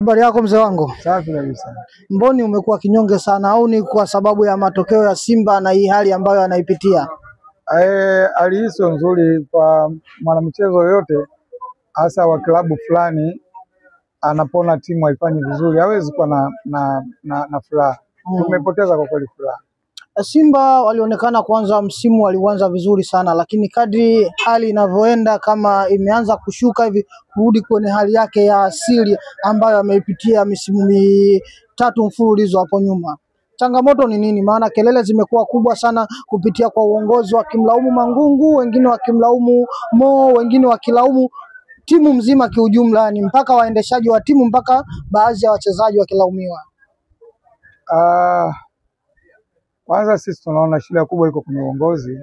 Habari yako mzee wangu? Safi kabisa. Mboni umekuwa kinyonge sana au ni kwa sababu ya matokeo ya Simba na hii hali ambayo anaipitia? Hali hii sio nzuri kwa mwanamichezo yoyote, hasa wa klabu fulani. Anapona timu haifanyi vizuri, hawezi kuwa na furaha. Tumepoteza kwa kweli furaha. Simba walionekana kwanza msimu walianza vizuri sana, lakini kadri hali inavyoenda kama imeanza kushuka hivi kurudi kwenye hali yake ya asili ambayo ameipitia misimu mitatu mfululizo hapo nyuma. Changamoto ni nini? Maana kelele zimekuwa kubwa sana kupitia kwa uongozi, wakimlaumu Mangungu, wengine wakimlaumu Mo, wengine wakilaumu timu mzima kiujumla, ni mpaka waendeshaji wa timu, mpaka baadhi ya wachezaji wakilaumiwa. Kwanza sisi tunaona shida kubwa iko kwenye uongozi,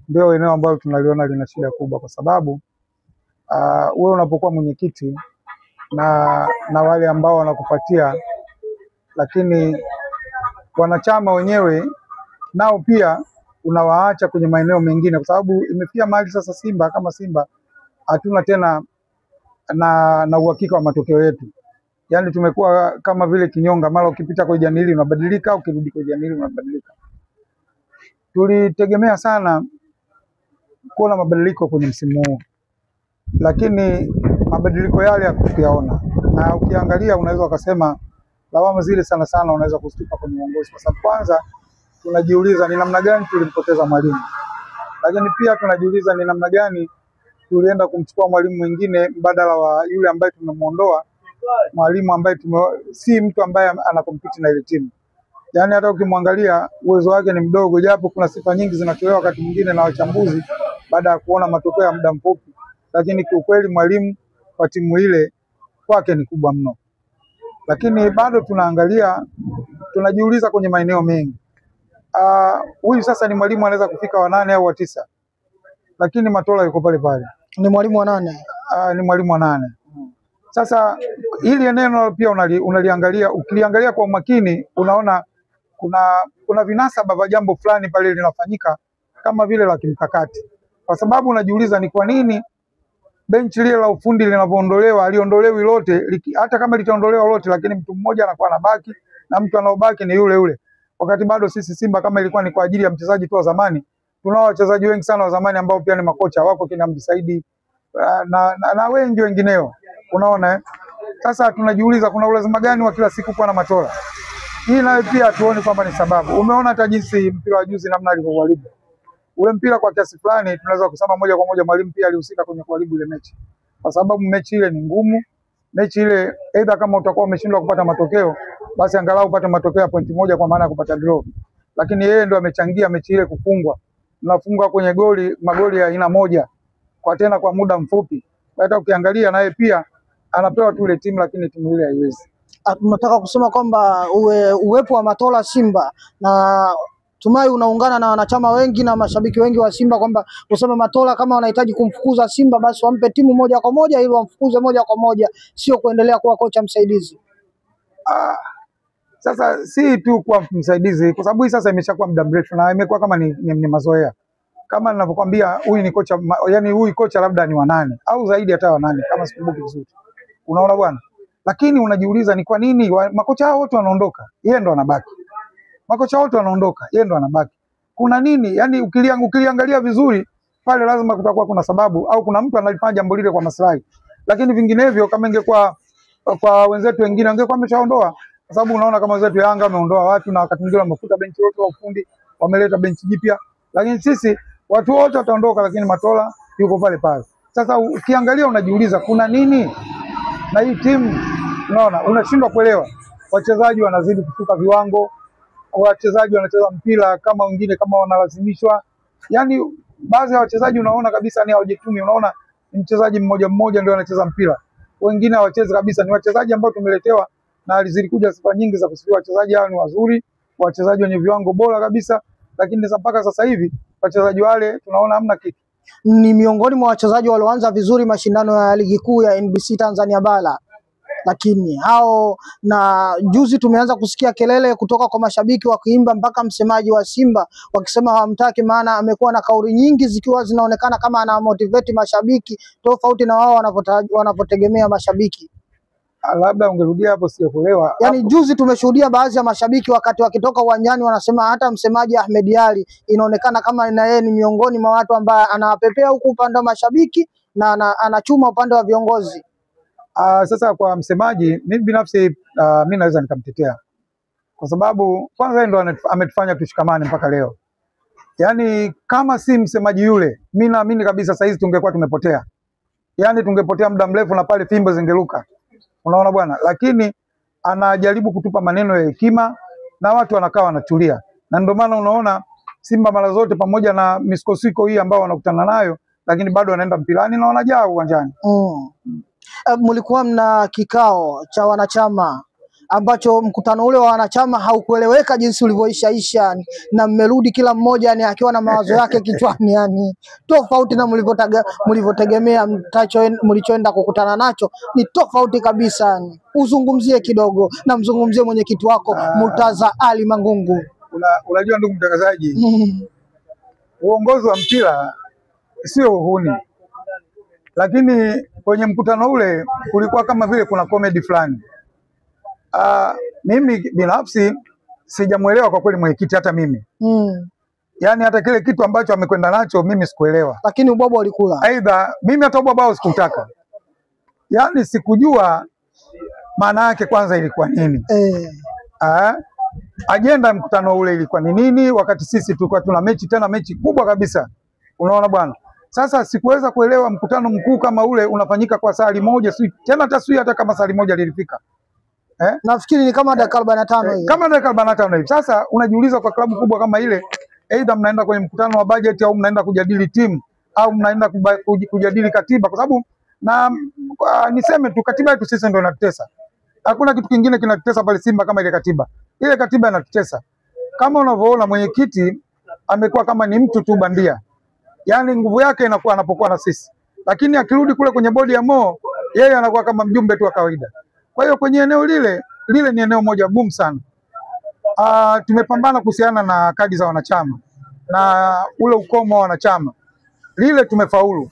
ndio eneo ambalo tunaliona lina shida kubwa, kwa sababu wewe unapokuwa mwenyekiti na wale ambao wanakupatia, lakini wanachama wenyewe nao pia unawaacha kwenye maeneo mengine, kwa sababu imefikia mahali sasa Simba kama Simba hatuna tena na uhakika wa matokeo yetu. Yaani tumekuwa kama vile kinyonga, mara ukipita kwa jani hili unabadilika, ukirudi kwa jani hili unabadilika. Tulitegemea sana kuona mabadiliko kwenye msimu huu, lakini mabadiliko yale hakuyaona. Na ukiangalia unaweza ukasema lawama zile sana sana unaweza kustupa kwenye uongozi, kwa sababu kwanza tunajiuliza ni namna gani tulimpoteza mwalimu, lakini pia tunajiuliza ni namna gani tulienda kumchukua mwalimu mwingine mbadala wa yule ambaye tumemuondoa, mwalimu ambaye si mtu ambaye anakompiti na ile timu. Yaani hata ukimwangalia uwezo wake ni mdogo, japo kuna sifa nyingi zinatolewa wakati mwingine na wachambuzi baada ya kuona matokeo ya muda mfupi, lakini kiukweli mwalimu wa timu ile kwake ni kubwa mno. Lakini bado tunajiuliza kwenye maeneo mengi. Huyu sasa ni mwalimu anaweza kufika wa 8 au wa 9, lakini Matola yuko pale pale. Ni mwalimu wa 8. Ni mwalimu wa 8. Sasa hili eneo pia unaliangalia, ukiliangalia kwa umakini unaona kuna vinasaba vya jambo fulani pale linafanyika kama vile la kimkakati, kwa sababu unajiuliza ni kwa nini benchi lile la ufundi linavyoondolewa aliondolewi lote, hata kama litaondolewa lote, lakini mtu mmoja anakuwa anabaki na mtu anaobaki ni yule yule, wakati bado sisi Simba kama ilikuwa ni kwa ajili ya mchezaji tu wa zamani, tunao wachezaji wengi sana wa zamani ambao pia ni makocha wako, kina Mdisaidi na wengi wengineo. Unaona Sasa tunajiuliza kuna ulazima gani wa kila siku kuwa na Matola? Hii nayo pia tuone kwamba ni sababu. Umeona hata jinsi mpira wa juzi namna alivyoharibu ule mpira, kwa kiasi fulani tunaweza kusema moja kwa moja mwalimu pia alihusika kwenye kuharibu ile mechi, kwa sababu mechi ile ni ngumu. Mechi ile aidha kama utakuwa umeshindwa kupata matokeo, basi angalau upate matokeo ya pointi moja, kwa maana ya kupata draw, lakini yeye ndo amechangia mechi ile kufungwa. Tunafungwa kwenye magoli ya aina moja kwa muda mfupi. Hata ukiangalia naye pia anapewa tu ile timu, lakini timu ile haiwezi. Tunataka kusema kwamba uwepo wa Matola Simba, na tumai unaungana na wanachama wengi na mashabiki wengi wa Simba kwamba kusema Matola kama wanahitaji kumfukuza Simba basi wampe timu moja kwa moja ili wamfukuze moja kwa moja, sio kuendelea kuwa kocha msaidizi. Sasa si tu kwa msaidizi, kwa sababu hii sasa imeshakuwa muda mrefu na imekuwa kama ni mazoea. Kama ninavyokuambia, huyu ni kocha, yani huyu kocha labda ni wa 8 au zaidi hata wa 8 kama sikumbuki vizuri. Unaona bwana? Lakini unajiuliza ni kwa nini makocha hao wote wanaondoka, yeye ndo anabaki. Makocha wote wanaondoka, yeye ndo anabaki. Kuna nini? Yani ukiliangalia vizuri pale lazima kutakuwa kuna sababu au kuna mtu analifanya jambo lile kwa maslahi. Lakini vinginevyo kama ingekuwa kwa wenzetu wengine angekuwa ameshaondoa, kwa sababu unaona kama wenzetu Yanga wameondoa watu na wakati mwingine wamefuta benchi yote wa ufundi, wameleta benchi jipya. Lakini sisi watu wote wataondoka, lakini Matola yuko pale pale. Sasa ukiangalia unajiuliza kuna nini na hii timu? Unaona, unashindwa kuelewa. Wachezaji wanazidi kushuka viwango, wachezaji wanacheza mpira kama wengine kama wanalazimishwa. Yaani baadhi ya wachezaji unaona kabisa ni hawajitumi, unaona mchezaji mmoja mmoja ndio anacheza mpira, wengine hawachezi kabisa. Ni wachezaji ambao tumeletewa na alizilikuja sifa nyingi za kusifiwa. Wachezaji hao ni wazuri, wachezaji wenye viwango bora kabisa, lakini mpaka sasa hivi wachezaji wale tunaona hamna kitu. Ni miongoni mwa wachezaji walioanza vizuri mashindano ya ligi kuu ya NBC Tanzania Bara, lakini hao, na juzi tumeanza kusikia kelele kutoka kwa mashabiki wakiimba, mpaka msemaji wa Simba wakisema hawamtaki, maana amekuwa na kauli nyingi zikiwa zinaonekana kama ana motivate mashabiki tofauti na wao wanapotegemea mashabiki. Labda ungerudia hapo, sijakuelewa. Yani juzi tumeshuhudia baadhi ya mashabiki wakati wakitoka uwanjani wanasema hata msemaji Ahmed Ally inaonekana kama na yeye ni miongoni mwa watu ambao anawapepea huku upande wa mashabiki na anachuma upande wa viongozi. Sasa kwa msemaji, mimi binafsi mimi naweza nikamtetea. Kwa sababu kwanza yeye ndo ametufanya tushikamane mpaka leo. Yaani kama si msemaji yule, mimi naamini kabisa sasa hizi tungekuwa tumepotea. Yaani tungepotea muda mrefu na pale fimbo zingeruka. Unaona bwana, lakini anajaribu kutupa maneno ya hekima na watu wanakaa wanatulia. Na ndio maana unaona Simba mara zote pamoja na misukosuko hii ambao wanakutana nayo, lakini bado wanaenda mpilani na wanajaa uwanjani. Mlikuwa mna kikao cha wanachama ambacho mkutano ule wa wanachama haukueleweka jinsi ulivyoisha na mmerudi kila mmoja yani akiwa na mawazo yake kichwani, yani tofauti na mlivyotegemea. Mlichoenda kukutana nacho ni tofauti kabisa. Yani uzungumzie kidogo na mzungumzie mwenyekiti wako Murtaza Ali Mangungu. Unajua ndugu mtangazaji, uongozi wa mpira sio uhuni, lakini kwenye mkutano ule kulikuwa kama vile kuna comedy fulani. Mimi binafsi sijamuelewa kwa kweli mwenyekiti, hata mimi. Yaani hata kile kitu ambacho amekwenda nacho mimi sikuelewa. Lakini ubwabwa ulikula. Aidha mimi hata ubwabwa sikutaka. Yaani sikujua maana yake kwanza ilikuwa nini. Ajenda ya mkutano ule ilikuwa ni nini wakati sisi tulikuwa tuna mechi, tena mechi kubwa kabisa. Unaona bwana. Sasa sikuweza kuelewa mkutano mkuu kama ule unafanyika kwa saa moja, tena hata kama saa moja lilifika. Nafikiri ni kama dakika 45 hivi. Kama dakika 45 hivi. Sasa unajiuliza kwa klabu kubwa kama ile, aidha mnaenda kwenye mkutano wa budget au mnaenda kujadili timu au mnaenda kujadili katiba, kwa sababu niseme tu katiba yetu sisi ndio inatutesa. Hakuna kitu kingine kinatutesa pale Simba kama ile katiba. Ile katiba inatutesa. Kama unavyoona mwenyekiti amekuwa kama ni mtu tu bandia. Yaani nguvu yake inakuwa anapokuwa na sisi. Lakini akirudi kule kwenye bodi ya Mo, yeye anakuwa kama mjumbe tu wa kawaida. Kwa hiyo kwenye eneo lile ni eneo moja gumu sana. Tumepambana kuhusiana na kadi za wanachama na ule ukomo wa wanachama. Lile tumefaulu.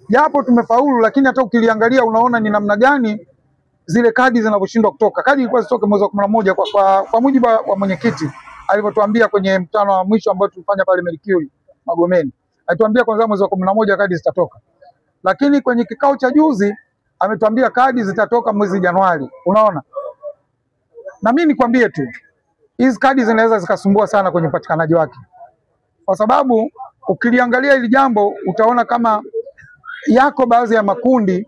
Japo tumefaulu, lakini hata ukiliangalia unaona ni namna gani zile kadi zinavyoshindwa kutoka. Kadi ilikuwa zitoke mwezi wa 11 kwa mujibu wa mwenyekiti alivyotuambia kwenye mkutano wa mwisho ambao tulifanya pale Mercury Magomeni. Alituambia kwanza mwezi wa 11 kadi zitatoka. Lakini kwenye kikao cha juzi ametuambia kadi zitatoka mwezi Januari. Unaona? Na mimi nikwambie tu, hizi kadi zinaweza zikasumbua sana kwenye upatikanaji wake. Kwa sababu ukiliangalia hili jambo utaona kama yako baadhi ya makundi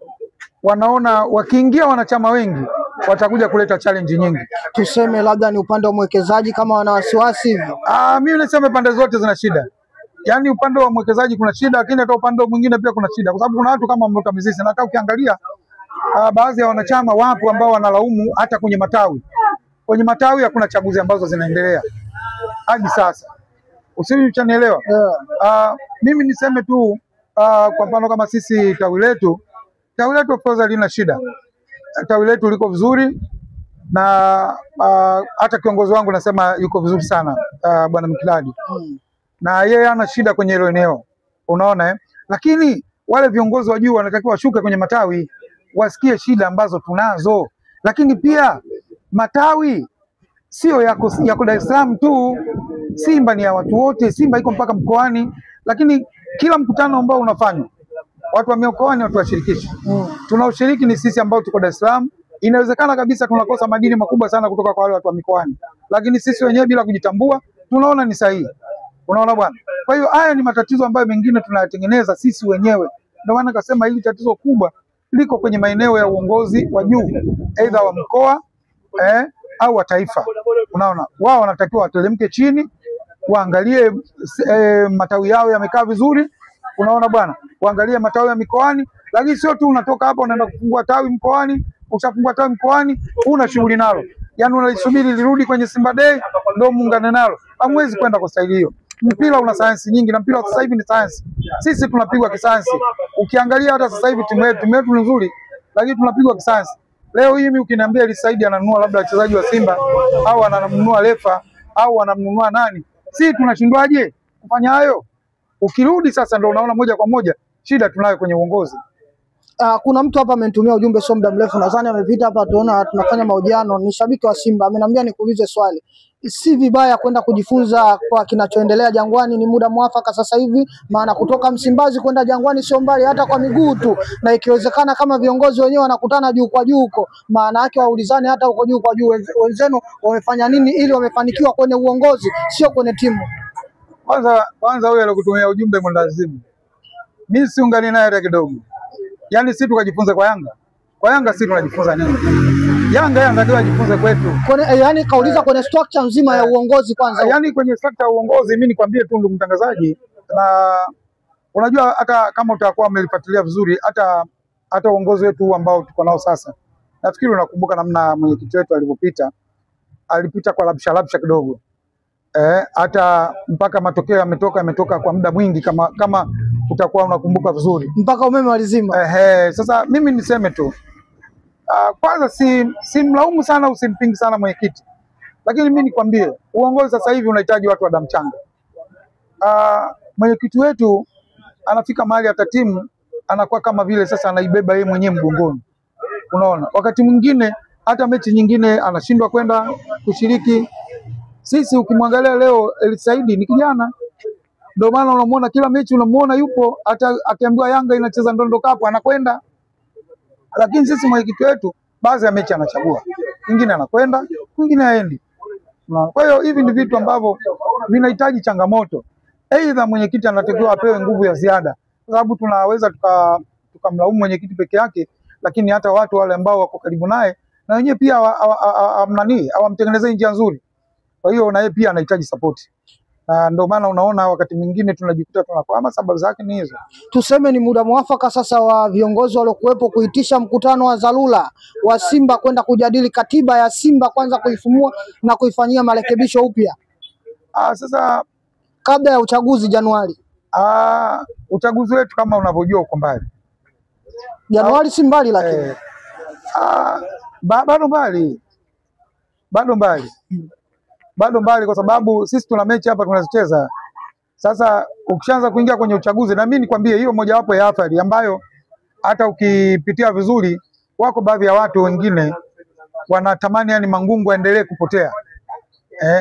wanaona wakiingia wanachama wengi watakuja kuleta challenge nyingi. Tuseme labda ni upande wa mwekezaji kama wana wasiwasi hivi. Mimi nasema pande zote zina shida. Yaani upande wa mwekezaji kuna shida, lakini hata upande mwingine pia kuna shida, kwa sababu kuna watu kama Mvuta Mizizi, na hata ukiangalia baadhi ya wanachama wapo ambao wanalaumu hata kwenye matawi. Kwenye matawi hakuna chaguzi ambazo zinaendelea hadi sasa. Usinielewa? Mimi niseme tu kwa mfano kama sisi tawi letu of course lina shida. Tawi letu liko vizuri na hata kiongozi wangu nasema yuko vizuri sana, bwana Mkiladi. Na yeye ana shida kwenye hilo eneo. Unaona Lakini wale viongozi wa juu wanatakiwa washuke kwenye matawi, wasikie shida ambazo tunazo. Lakini pia matawi sio yako Dar es Salaam tu. Simba ni ya watu wote. Simba iko mpaka mkoani, lakini kila mkutano ambao unafanywa watu wa mikoani watu washirikishe. Tunaoshiriki ni sisi ambao tuko Dar es Salaam. Inawezekana kabisa tunakosa madini makubwa sana kutoka kwa wale watu wa mikoani, lakini sisi wenyewe bila kujitambua tunaona ni sahihi. Unaona bwana? Kwa hiyo haya ni matatizo ambayo mengine tunayatengeneza sisi wenyewe. Ndio maana nikasema hili tatizo kubwa liko kwenye maeneo ya uongozi wa juu, aidha wa mkoa au wa taifa. Unaona? Wao wanatakiwa watelemke chini, waangalie matawi yao yamekaa vizuri. Unaona bwana? Waangalie matawi ya mikoani, lakini sio tu unatoka hapa unaenda kufungua tawi mkoani, ukishafungua tawi mkoani una shughuli nalo. Yaani unalisubiri lirudi kwenye Simba Day ndio muungane nalo. Hamwezi kwenda kwa staili hiyo. Mpira una sayansi nyingi na mpira sasa hivi ni sayansi. Sisi tunapigwa kisayansi. Ukiangalia hata sasa hivi timu yetu ni nzuri, lakini tunapigwa kisayansi. Leo hii mimi ukiniambia Eli Said ananunua labda wachezaji wa Simba au ananunua refa au ananunua nani, sisi tunashindwaje kufanya hayo? Ukirudi sasa ndio unaona moja kwa moja shida tunayo kwenye uongozi. Kuna mtu hapa amenitumia ujumbe sio muda mrefu, nadhani amepita hapa, tuona tunafanya mahojiano, ni shabiki wa Simba, ameniambia nikuulize swali. Si vibaya kwenda kujifunza kwa kinachoendelea Jangwani, ni muda mwafaka sasa hivi, maana kutoka Msimbazi kwenda Jangwani sio mbali, hata kwa miguu tu, na ikiwezekana kama viongozi wenyewe wanakutana juu kwa juu huko, maana yake waulizane hata huko juu kwa juu, wenzenu wamefanya nini ili wamefanikiwa kwenye uongozi, sio kwenye timu. Kwanza huyo alikutumia ujumbe mwendazimu, mimi siungani naye hata kidogo. Yaani sisi tukajifunze kwa Yanga. Kwa Yanga sisi tunajifunza nini? Yanga ndio ajifunze kwetu. Yaani kauliza kwenye structure nzima ya uongozi kwanza. Yaani kwenye structure ya uongozi mimi nikwambie tu ndugu mtangazaji, na unajua hata kama utakuwa umelifuatilia vizuri hata uongozi wetu ambao tuko nao sasa. Nafikiri unakumbuka namna mwenyekiti wetu alivyopita. Alipita kwa labsha kidogo. Hata mpaka matokeo yametoka kwa muda mwingi kama utakuwa unakumbuka vizuri. Mpaka umeme walizima. Sasa mimi niseme tu kwanza si mlaumu sana, usimpingi sana mwenyekiti. Lakini mimi nikwambie uongozi sasa hivi unahitaji watu wa damu changa. Mwenyekiti wetu anafika mahali hata timu anakuwa kama vile sasa anaibeba yeye mwenyewe mgongoni. Unaona? Wakati mwingine hata mechi nyingine anashindwa kwenda kushiriki. Sisi ukimwangalia leo Elisaidi ni kijana. Ndio maana unamuona kila mechi unamuona yupo, hata akiambiwa Yanga inacheza Ndondo Cup anakwenda. Lakini sisi mwenyekiti wetu baadhi ya mechi anachagua. Mwingine anakwenda, mwingine haendi. Kwa hiyo hivi ni vitu ambavyo vinahitaji changamoto. Aidha mwenyekiti anatakiwa apewe nguvu ya ziada. Kwa sababu tunaweza tukamlaumu mwenyekiti peke yake, lakini hata watu wale ambao wako karibu naye na wenyewe pia hawamtengenezei njia nzuri. Kwa hiyo na yeye pia anahitaji support. Ndio maana unaona wakati mwingine tunajikuta tunakwama, sababu zake ni hizo. Tuseme ni muda mwafaka sasa wa viongozi waliokuwepo kuitisha mkutano wa dharura wa Simba kwenda kujadili katiba ya Simba, kwanza kuifumua na kuifanyia marekebisho upya. Sasa kabla ya uchaguzi Januari. Uchaguzi wetu kama unavyojua uko mbali. Januari si mbali lakini. Bado mbali. Bado mbali kwa sababu sisi tuna mechi hapa tunazicheza. Sasa ukishaanza kuingia kwenye uchaguzi, na mimi nikwambie hiyo mojawapo ya athari ambayo hata ukipitia vizuri wako baadhi ya watu wengine wanatamani yani Mangungu aendelee kupotea.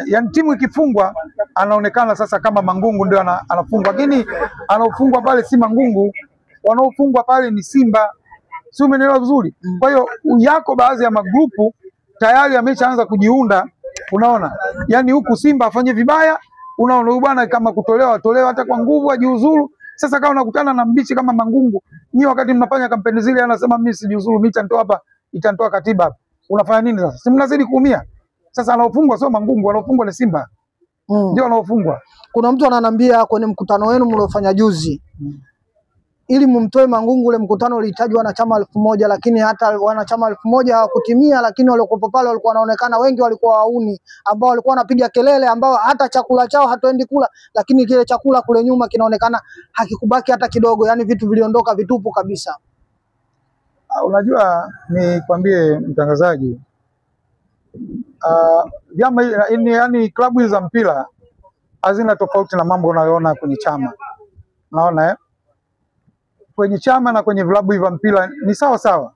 Yani timu ikifungwa anaonekana sasa kama Mangungu ndio anafungwa, lakini anaofungwa pale si Mangungu, wanaofungwa pale ni Simba. Si umeelewa vizuri? Kwa hiyo yako baadhi ya magrupu tayari ameshaanza kujiunda. Unaona? Yaani huku Simba afanye vibaya, unaona huyu bwana kama kutolewa hata kwa nguvu ajiuzuru. Sasa kama unakutana na mbichi kama Mangungu, nyinyi wakati mnafanya kampeni zile anasema mimi sijiuzuru, mimi nitanitoa hapa, itanitoa katiba hapa. Unafanya nini sasa? Si mnazidi kuumia. Sasa anaofungwa sio Mangungu, anaofungwa ni Simba. Ndio anaofungwa. Kuna mtu ananiambia kwenye mkutano wenu mliofanya juzi, ili mumtoe Mangungu ule mkutano ulihitaji wanachama 1000, lakini hata wanachama 1000 hawakutimia, lakini waliokuwa pale walikuwa wanaonekana wengi walikuwa wauni ambao walikuwa wanapiga kelele, ambao hata chakula chao hatuendi kula, lakini kile chakula kule nyuma kinaonekana hakikubaki hata kidogo, yani vitu viliondoka vitupu kabisa. Unajua nikwambie mtangazaji, vyama yani klabu za mpira hazina tofauti na mambo unayoona kwenye chama. Unaona kwenye chama na kwenye vilabu vya mpira ni sawa sawa.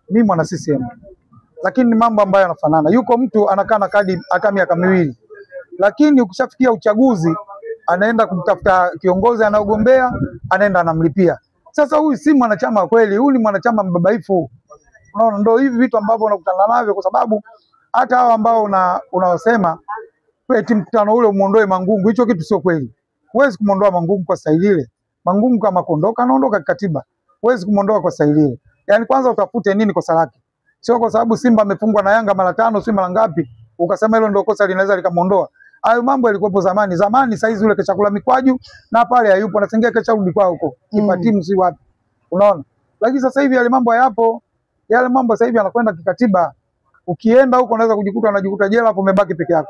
Mimi mwana CCM. Lakini ni mambo ambayo yanafanana. Yuko mtu anakaa na kadi hata miaka 2. Lakini ukishafikia uchaguzi anaenda kumtafuta kiongozi anaogombea, anaenda anamlipia. Sasa huyu si mwanachama kweli, huyu ni mwanachama mbabaifu. Unaona ndio hivi vitu ambavyo unakutana navyo, kwa sababu hata hao ambao unaosema eti mkutano ule umuondoe Mangungu, hicho kitu sio kweli. Huwezi kumuondoa Mangungu kwa staili ile. Mangungu kama kuondoka anaondoka kikatiba. Huwezi kumuondoa kwa staili ile. Yaani kwanza utafute nini kosa lake. Sio kwa sababu Simba amefungwa na Yanga mara 5 si mara ngapi ukasema hilo ndio kosa linaweza likamuondoa. Hayo mambo yalikuwepo zamani. Zamani saizi ule kechakula mikwaju na pale hayupo, anasengia kecharudi kwao huko. Kipa timu si wapi. Unaona? Lakini sasa hivi yale mambo hayapo. Yale mambo sasa hivi yanakwenda kikatiba. Ukienda huko unaweza kujikuta unajikuta jela hapo umebaki peke yako.